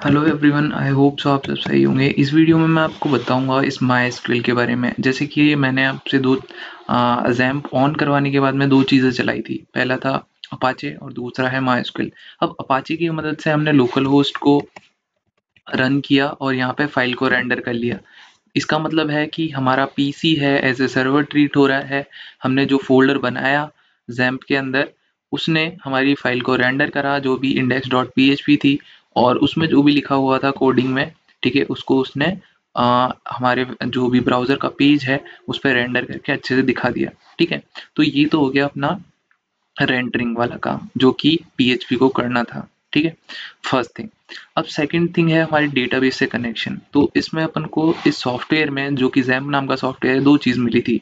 Hello everyone, I hope so आप सब सही होंगे। इस वीडियो में मैं आपको बताऊंगा इस MySQL के बारे में। जैसे कि मैंने आपसे दो XAMPP ऑन करवाने के बाद में दो चीज़ें चलाई थी। पहला था अपाचे और दूसरा है MySQL। अब अपाचे की मदद से हमने लोकल होस्ट को रन किया और यहाँ पे फाइल को रेंडर कर लिया। इसका मतलब है कि हमारा पीसी है एज ए सर्वर ट्रीट हो रहा है। हमने जो फोल्डर बनाया XAMPP के अंदर, उसने हमारी फाइल को रेंडर करा जो भी index.php थी, और उसमें जो भी लिखा हुआ था कोडिंग में, ठीक है, उसको उसने हमारे जो भी ब्राउज़र का पेज है उस पर रेंडर करके अच्छे से दिखा दिया। ठीक है, तो ये तो हो गया अपना रेंडरिंग वाला काम जो कि PHP को करना था। ठीक है, फर्स्ट थिंग। अब सेकंड थिंग है हमारी डेटाबेस से कनेक्शन। तो इसमें अपन को इस सॉफ्टवेयर में, जो कि XAMPP नाम का सॉफ्टवेयर है, दो चीज़ मिली थी।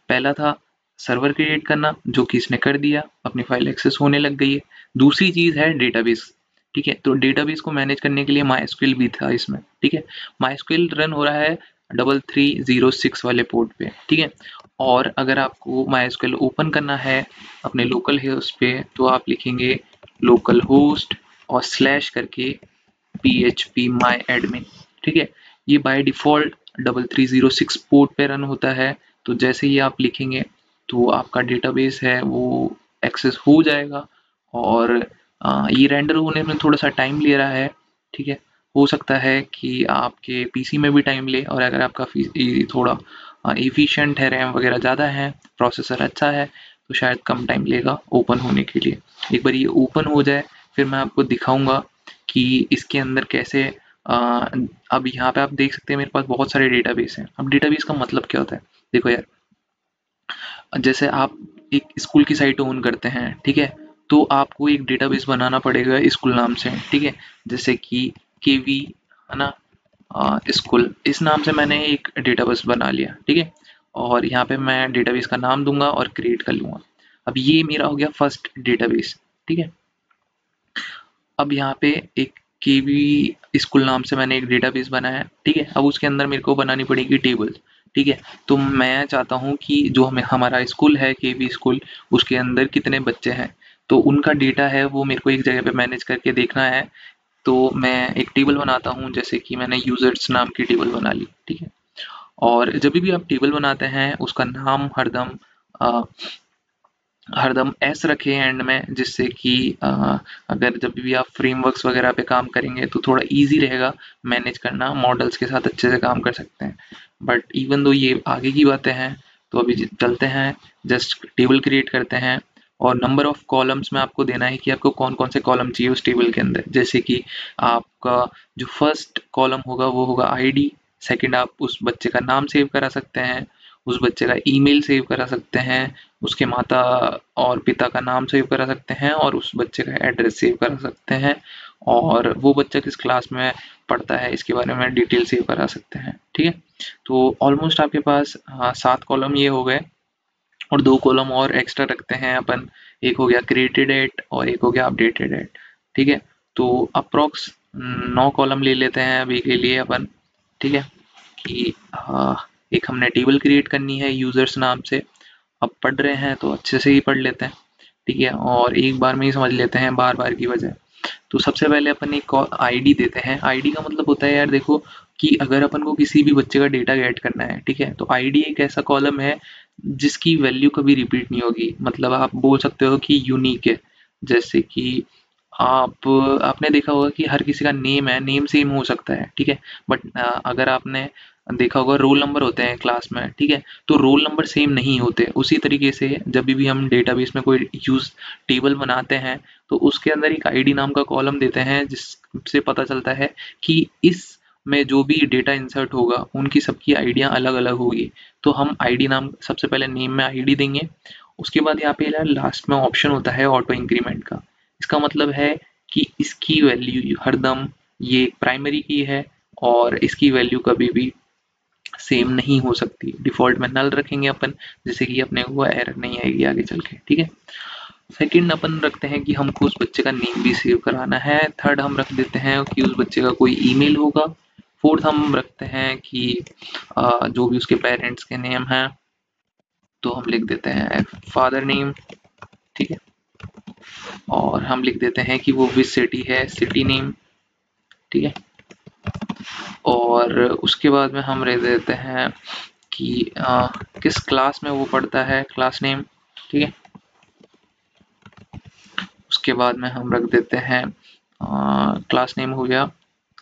पहला था सर्वर क्रिएट करना, जो कि इसने कर दिया, अपनी फाइल एक्सेस होने लग गई है। दूसरी चीज़ है डेटाबेस। ठीक है, तो डेटाबेस को मैनेज करने के लिए MySQL भी था इसमें। ठीक है, MySQL रन हो रहा है 3306 वाले पोर्ट पे। ठीक है, और अगर आपको MySQL ओपन करना है अपने लोकल होस्ट पे, तो आप लिखेंगे लोकल होस्ट और स्लैश करके php my admin। ठीक है, ये बाय डिफॉल्ट 3306 पोर्ट पे रन होता है। तो जैसे ही आप लिखेंगे तो आपका डेटाबेस है वो एक्सेस हो जाएगा। और ये रेंडर होने में थोड़ा सा टाइम ले रहा है। ठीक है, हो सकता है कि आपके पीसी में भी टाइम ले, और अगर आपका थोड़ा एफिशिएंट है, रैम वगैरह ज़्यादा है, प्रोसेसर अच्छा है, तो शायद कम टाइम लेगा ओपन होने के लिए। एक बार ये ओपन हो जाए फिर मैं आपको दिखाऊंगा कि इसके अंदर कैसे अब यहाँ पे आप देख सकते हैं मेरे पास बहुत सारे डेटाबेस हैं। अब डेटाबेस का मतलब क्या होता है, देखो यार, जैसे आप एक स्कूल की साइट ओन करते हैं, ठीक है, तो आपको एक डेटाबेस बनाना पड़ेगा स्कूल नाम से। ठीक है, जैसे कि केवी, है ना, स्कूल, इस नाम से मैंने एक डेटाबेस बना लिया। ठीक है, और यहाँ पे मैं डेटाबेस का नाम दूंगा और क्रिएट कर लूंगा। अब ये मेरा हो गया फर्स्ट डेटाबेस। ठीक है, अब यहाँ पे एक केवी स्कूल नाम से मैंने एक डेटाबेस बनाया। ठीक है, अब उसके अंदर मेरे को बनानी पड़ेगी टेबल। ठीक है, तो मैं चाहता हूँ कि जो हमें हमारा स्कूल है केवी स्कूल, उसके अंदर कितने बच्चे हैं, तो उनका डेटा है वो मेरे को एक जगह पे मैनेज करके देखना है। तो मैं एक टेबल बनाता हूँ, जैसे कि मैंने यूजर्स नाम की टेबल बना ली। ठीक है, और जब भी आप टेबल बनाते हैं उसका नाम हरदम एस रखें एंड में, जिससे कि अगर जब भी आप फ्रेमवर्क्स वगैरह पे काम करेंगे तो थोड़ा इजी रहेगा मैनेज करना, मॉडल्स के साथ अच्छे से काम कर सकते हैं। बट इवन दो ये आगे की बातें हैं, तो अभी चलते हैं, जस्ट टेबल क्रिएट करते हैं। और नंबर ऑफ कॉलम्स में आपको देना है कि आपको कौन कौन से कॉलम चाहिए उस टेबल के अंदर। जैसे कि आपका जो फर्स्ट कॉलम होगा वो होगा आईडी, सेकंड आप उस बच्चे का नाम सेव करा सकते हैं, उस बच्चे का ईमेल सेव करा सकते हैं, उसके माता और पिता का नाम सेव करा सकते हैं, और उस बच्चे का एड्रेस सेव करा सकते हैं, और वो बच्चा किस क्लास में पढ़ता है इसके बारे में डिटेल सेव करा सकते हैं। ठीक है, तो ऑलमोस्ट आपके पास 7 कॉलम ये हो गए, और 2 कॉलम और एक्स्ट्रा रखते हैं अपन। एक हो गया क्रिएटेड एट और एक हो गया अपडेटेड एट। ठीक है, तो अप्रोक्स 9 कॉलम ले लेते हैं अभी के लिए अपन। ठीक है, कि एक हमने टेबल क्रिएट करनी है यूजर्स नाम से। अब पढ़ रहे हैं तो अच्छे से ही पढ़ लेते हैं। ठीक है, और एक बार में ही समझ लेते हैं बार बार की वजह। तो सबसे पहले अपन एक आईडी देते हैं। आईडी का मतलब होता है यार, देखो कि अगर अपन को किसी भी बच्चे का डेटा गेट करना है, ठीक है, तो आईडी एक ऐसा कॉलम है जिसकी वैल्यू कभी रिपीट नहीं होगी। मतलब आप बोल सकते हो कि यूनिक है। जैसे कि आपने देखा होगा कि हर किसी का नेम है, नेम सेम हो सकता है, ठीक है, बट अगर आपने देखा होगा रोल नंबर होते हैं क्लास में, ठीक है, तो रोल नंबर सेम नहीं होते। उसी तरीके से जब भी हम डेटाबेस में कोई यूज टेबल बनाते हैं तो उसके अंदर एक आईडी नाम का कॉलम देते हैं, जिससे पता चलता है कि इस में जो भी डेटा इंसर्ट होगा उनकी सबकी आईडियां अलग अलग होगी। तो हम आईडी नाम सबसे पहले नेम में आईडी देंगे। उसके बाद यहाँ पे लास्ट में ऑप्शन होता है ऑटो इंक्रीमेंट का। इसका मतलब है कि इसकी वैल्यू हरदम ये प्राइमरी की है, और इसकी वैल्यू कभी भी सेम नहीं हो सकती। डिफॉल्ट में नल रखेंगे अपन, जिससे कि अपने को एरर नहीं आएगी आगे चल के। ठीक है, सेकंड अपन रखते हैं कि हमको उस बच्चे का नेम भी सेव कराना है। थर्ड हम रख देते हैं कि उस बच्चे का कोई ईमेल होगा। फोर्थ हम रखते हैं कि जो भी उसके पेरेंट्स के नेम हैं, तो हम लिख देते हैं फादर नेम। ठीक है, और हम लिख देते हैं कि वो विच सिटी है, सिटी नेम। ठीक है, और उसके बाद में हम रख देते हैं कि किस क्लास में वो पढ़ता है, क्लास नेम। ठीक है, उसके बाद में हम रख देते हैं क्लास नेम हो गया,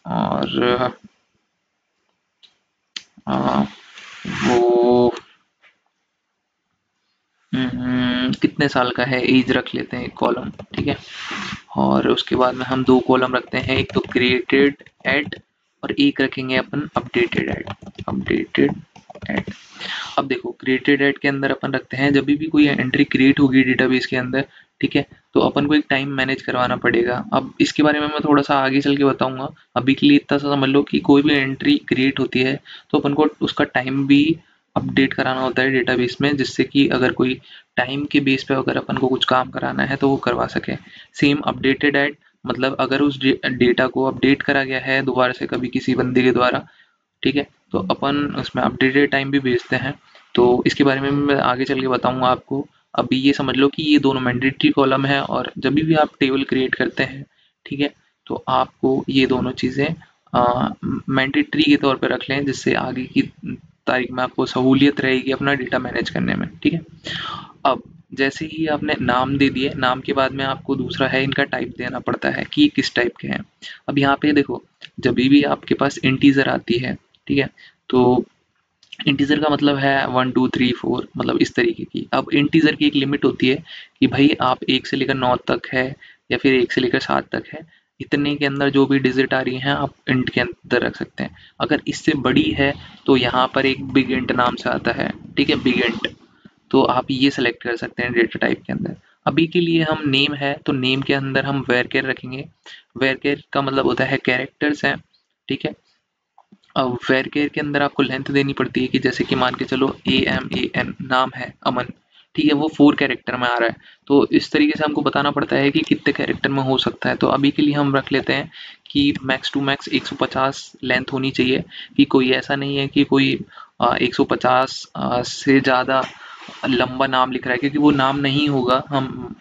और वो कितने साल का है, एज रख लेते हैं एक कॉलम। ठीक है, और उसके बाद में हम दो कॉलम रखते हैं, एक तो क्रिएटेड एट और एक रखेंगे अपन अपडेटेड एट। अपडेटेड एट, अब देखो क्रिएटेड एट के अंदर अपन रखते हैं जब भी कोई एंट्री क्रिएट होगी डेटाबेस के अंदर, ठीक है, तो अपन को एक टाइम मैनेज करवाना पड़ेगा। अब इसके बारे में मैं थोड़ा सा आगे चल के बताऊंगा, अभी के लिए इतना सा समझ लो कि कोई भी एंट्री क्रिएट होती है तो अपन को उसका टाइम भी अपडेट कराना होता है डेटाबेस में, जिससे कि अगर कोई टाइम के बेस पे अगर अपन को कुछ काम कराना है तो वो करवा सके। सेम अपडेटेड एट, मतलब अगर उस डेटा को अपडेट करा गया है दोबारा से कभी किसी बंदे के द्वारा, ठीक है, तो अपन उसमें अपडेटेड टाइम भी भेजते हैं। तो इसके बारे में मैं आगे चल के बताऊंगा आपको। अभी ये समझ लो कि ये दोनों मैंडेटरी कॉलम है, और जब भी आप टेबल क्रिएट करते हैं, ठीक है, तो आपको ये दोनों चीज़ें मैंडेटरी के तौर पे रख लें, जिससे आगे की तारीख में आपको सहूलियत रहेगी अपना डेटा मैनेज करने में। ठीक है, अब जैसे ही आपने नाम दे दिए, नाम के बाद में आपको दूसरा है इनका टाइप देना पड़ता है कि किस टाइप के हैं। अब यहाँ पे देखो, जब भी आपके पास इंटीजर आती है, ठीक है, तो इंटीजर का मतलब है 1 2 3 4, मतलब इस तरीके की। अब इंटीजर की एक लिमिट होती है कि भाई आप 1 से लेकर 9 तक है, या फिर 1 से लेकर 7 तक है, इतने के अंदर जो भी डिजिट आ रही हैं आप इंट के अंदर रख सकते हैं। अगर इससे बड़ी है तो यहाँ पर एक बिग इंट नाम से आता है, ठीक है, बिग इंट, तो आप ये सेलेक्ट कर सकते हैं डेटा टाइप के अंदर। अभी के लिए हम नेम है तो नेम के अंदर हम वेरकेर रखेंगे। वेरकेर का मतलब होता है कैरेक्टर्स हैं, ठीक है। अब वेरकेर के अंदर आपको लेंथ देनी पड़ती है कि जैसे कि मान के चलो AMAN नाम है अमन, ठीक है, वो 4 कैरेक्टर में आ रहा है, तो इस तरीके से हमको बताना पड़ता है कि कितने कैरेक्टर में हो सकता है। तो अभी के लिए हम रख लेते हैं कि मैक्स टू मैक्स 150 लेंथ होनी चाहिए, कि कोई ऐसा नहीं है कि कोई 150 से ज़्यादा लंबा नाम लिख रहा है, क्योंकि वो नाम नहीं होगा। हम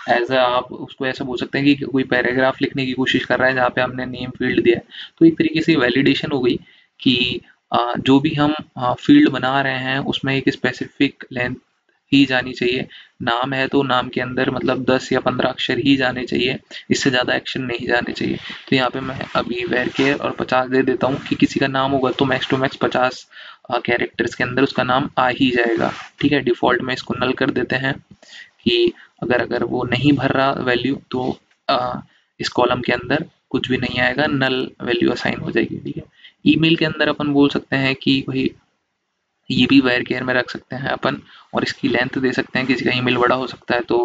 एज आप उसको ऐसा बोल सकते हैं कि कोई पैराग्राफ लिखने की कोशिश कर रहा है जहाँ पे हमने नेम फील्ड दिया है, तो एक तरीके से वैलिडेशन हो गई कि जो भी हम फील्ड बना रहे हैं उसमें एक स्पेसिफिक लेंथ ही जानी चाहिए। नाम है तो नाम के अंदर मतलब 10 या 15 अक्षर ही जाने चाहिए, इससे ज़्यादा अक्षर नहीं जाने चाहिए। तो यहाँ पे मैं अभी वेरकेर और 50 दे देता हूँ कि किसी का नाम होगा तो मैक्स टू मैक्स 50 कैरेक्टर्स के अंदर उसका नाम आ ही जाएगा। ठीक है, डिफ़ॉल्ट में इसको नल कर देते हैं कि अगर अगर वो नहीं भर रहा वैल्यू तो इस कॉलम के अंदर कुछ भी नहीं आएगा, नल वैल्यू असाइन हो जाएगी। ठीक है, ईमेल के अंदर अपन बोल सकते हैं कि भाई ये भी वेर केयर में रख सकते हैं अपन, और इसकी लेंथ दे सकते हैं, किसी का ईमेल बड़ा हो सकता है तो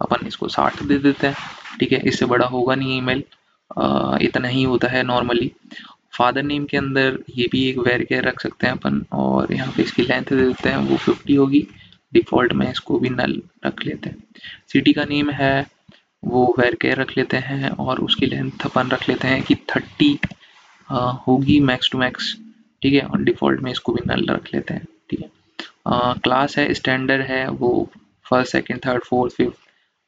अपन इसको 60 दे देते हैं। ठीक है, इससे बड़ा होगा नहीं ईमेल, इतना ही होता है नॉर्मली। फादर नेम के अंदर ये भी एक वेर केयर रख सकते हैं अपन, और यहाँ पे इसकी लेंथ दे देते हैं, वो 50 होगी। डिफ़ॉल्ट में इसको भी नल रख लेते हैं। सिटी का नेम है वो वेर केयर रख लेते हैं, और उसकी लेंथ अपन रख लेते हैं कि 30 होगी मैक्स टू मैक्स। ठीक है, और डिफ़ॉल्ट में इसको भी नल रख लेते हैं। ठीक है, क्लास है स्टैंडर्ड है वो first second third fourth fifth,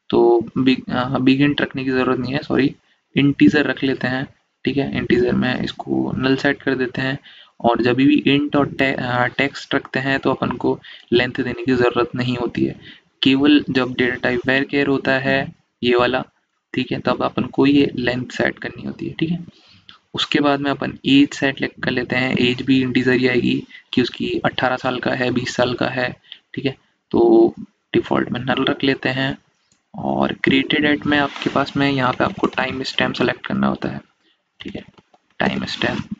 तो बिग इंट रखने की ज़रूरत नहीं है, सॉरी, इंटीजर रख लेते हैं। ठीक है, इंटीजर में इसको नल सेट कर देते हैं, और जब भी इंट और टेक्स्ट रखते हैं तो अपन को लेंथ देने की ज़रूरत नहीं होती है, केवल जब डेटा टाइप वेर केयर होता है ये वाला, ठीक है, तब अपन को ये लेंथ सेट करनी होती है। ठीक है, उसके बाद में अपन एज सेट कर लेते हैं, एज भी इंटीजर ही आएगी कि उसकी 18 साल का है 20 साल का है। ठीक है, तो डिफ़ॉल्ट में नल रख लेते हैं, और क्रिएटेड एट में आपके पास में यहाँ पे आपको टाइम स्टैम्प सेलेक्ट करना होता है। ठीक है, टाइम स्टैम्प,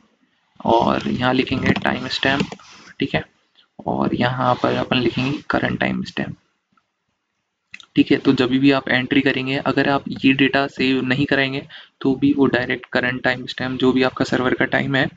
और यहाँ लिखेंगे टाइम स्टैम्प। ठीक है, और यहाँ पर अपन लिखेंगे करंट टाइम स्टैम्प। ठीक है, तो जब भी आप एंट्री करेंगे अगर आप ये डेटा सेव नहीं कराएंगे तो भी वो डायरेक्ट करंट टाइम स्टैम्प जो भी आपका सर्वर का टाइम है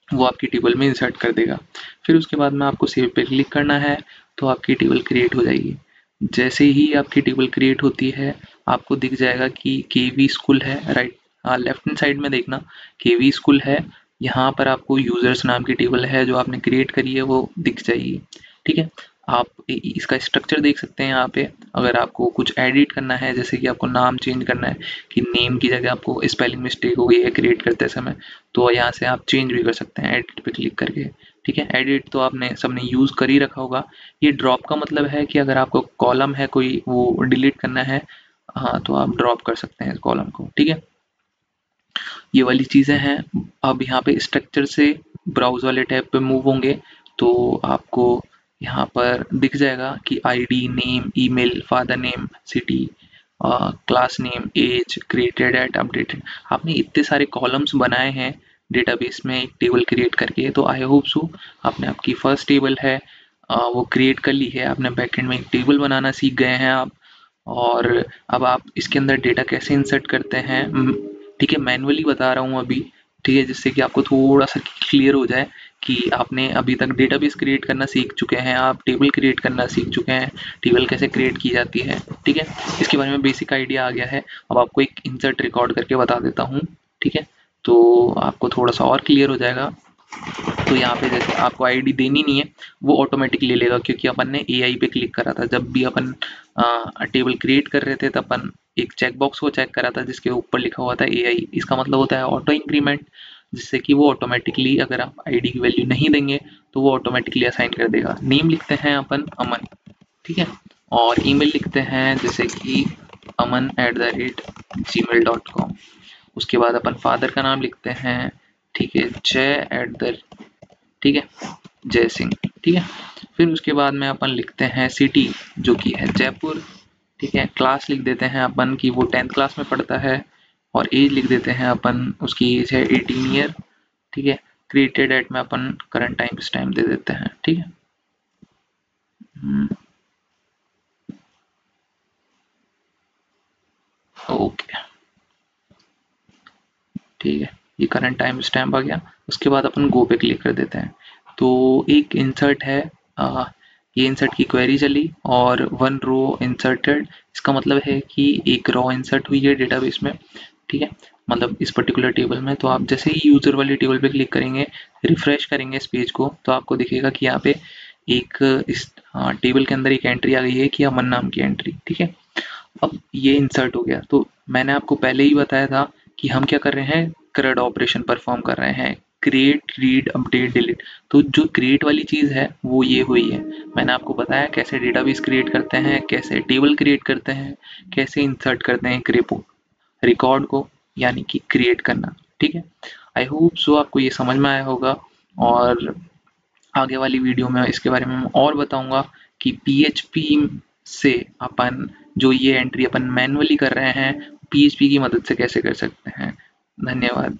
वो आपकी टेबल में इंसर्ट कर देगा। फिर उसके बाद में आपको सेव पे क्लिक करना है तो आपकी टेबल क्रिएट हो जाएगी। जैसे ही आपकी टेबल क्रिएट होती है आपको दिख जाएगा कि केवी स्कूल है, राइट, हाँ लेफ्ट हैंड साइड में देखना केवी स्कूल है, यहाँ पर आपको यूजर्स नाम की टेबल है जो आपने क्रिएट करी है वो दिख जाएगी। ठीक है, आप इसका स्ट्रक्चर देख सकते हैं यहाँ पे। अगर आपको कुछ एडिट करना है, जैसे कि आपको नाम चेंज करना है कि नेम की जगह आपको स्पेलिंग मिस्टेक हो गई है क्रिएट करते समय, तो यहाँ से आप चेंज भी कर सकते हैं एडिट पे क्लिक करके। ठीक है, एडिट तो आपने सबने यूज़ कर ही रखा होगा। ये ड्रॉप का मतलब है कि अगर आपको कॉलम है कोई वो डिलीट करना है, हाँ, तो आप ड्रॉप कर सकते हैं इस कॉलम को। ठीक है, ये वाली चीज़ें हैं। अब यहाँ पे स्ट्रक्चर से ब्राउज वाले टैब पे मूव होंगे तो आपको यहाँ पर दिख जाएगा कि ID, name, email, father name, city, class name, age, created at, updated. आपने इतने सारे कॉलम्स बनाए हैं डेटाबेस में एक टेबल क्रिएट करके, तो आई होप सो आपने आपकी फर्स्ट टेबल है वो क्रिएट कर ली है। आपने बैकएंड में एक टेबल बनाना सीख गए हैं आप। और अब आप इसके अंदर डेटा कैसे इंसर्ट करते हैं, ठीक है, मैनुअली बता रहा हूँ अभी। ठीक है, जिससे कि आपको थोड़ा सा क्लियर हो जाए कि आपने अभी तक डेटाबेस क्रिएट करना सीख चुके हैं, आप टेबल क्रिएट करना सीख चुके हैं, टेबल कैसे क्रिएट की जाती है। ठीक है, इसके बारे में बेसिक आइडिया आ गया है। अब आपको एक इंसर्ट रिकॉर्ड करके बता देता हूँ। ठीक है, तो आपको थोड़ा सा और क्लियर हो जाएगा। तो यहाँ पे जैसे आपको आईडी देनी नहीं है, वो ऑटोमेटिक ले लेगा, क्योंकि अपन ने एआई पे क्लिक करा था। जब भी अपन टेबल क्रिएट कर रहे थे तब अपन एक चेक बॉक्स को चेक करा था जिसके ऊपर लिखा हुआ था एआई। इसका मतलब होता है ऑटो इंक्रीमेंट, जिससे कि वो ऑटोमेटिकली, अगर आप आईडी की वैल्यू नहीं देंगे तो वो ऑटोमेटिकली असाइन कर देगा। नेम लिखते हैं अपन अमन। ठीक है, और ईमेल लिखते हैं जैसे कि aman@gmail.com। उसके बाद अपन फादर का नाम लिखते हैं, ठीक है, जय एट द, ठीक है, जय सिंह। ठीक है, फिर उसके बाद में अपन लिखते हैं सिटी जो कि है जयपुर। ठीक है, क्लास लिख देते हैं अपन कि वो 10th क्लास में पढ़ता है, और एज लिख देते हैं अपन उसकी एज है 18 ईयर। ठीक है, क्रिएटेड एट में अपन करंट टाइम दे देते हैं। ठीक है, ओके, ठीक है, ये करंट टाइम स्टैम्प आ गया। उसके बाद अपन गो पे क्लिक कर देते हैं। तो एक इंसर्ट है, ये इंसर्ट की क्वेरी चली और 1 रो इंसर्टेड। इसका मतलब है कि एक रो इंसर्ट हुई है डेटाबेस में। ठीक है, मतलब इस पर्टिकुलर टेबल में। तो आप जैसे ही यूजर वाली टेबल पे क्लिक करेंगे, रिफ्रेश करेंगे इस पेज को, तो आपको दिखेगा कि यहाँ पे एक इस टेबल के अंदर एक एंट्री आ गई है कि अमन नाम की एंट्री। ठीक है, अब ये इंसर्ट हो गया। तो मैंने आपको पहले ही बताया था कि हम क्या कर रहे हैं, CRUD ऑपरेशन परफॉर्म कर रहे हैं, क्रिएट, रीड, अपडेट, डिलीट। तो जो क्रिएट वाली चीज़ है वो ये हुई है। मैंने आपको बताया कैसे डेटाबेस क्रिएट करते हैं, कैसे टेबल क्रिएट करते हैं, कैसे इंसर्ट करते हैं एक रिकॉर्ड को, यानी कि क्रिएट करना। ठीक है, आई होप सो आपको ये समझ में आया होगा। और आगे वाली वीडियो में इसके बारे में मैं और बताऊंगा कि PHP से अपन जो ये एंट्री अपन मैनुअली कर रहे हैं, PHP की मदद से कैसे कर सकते हैं। धन्यवाद।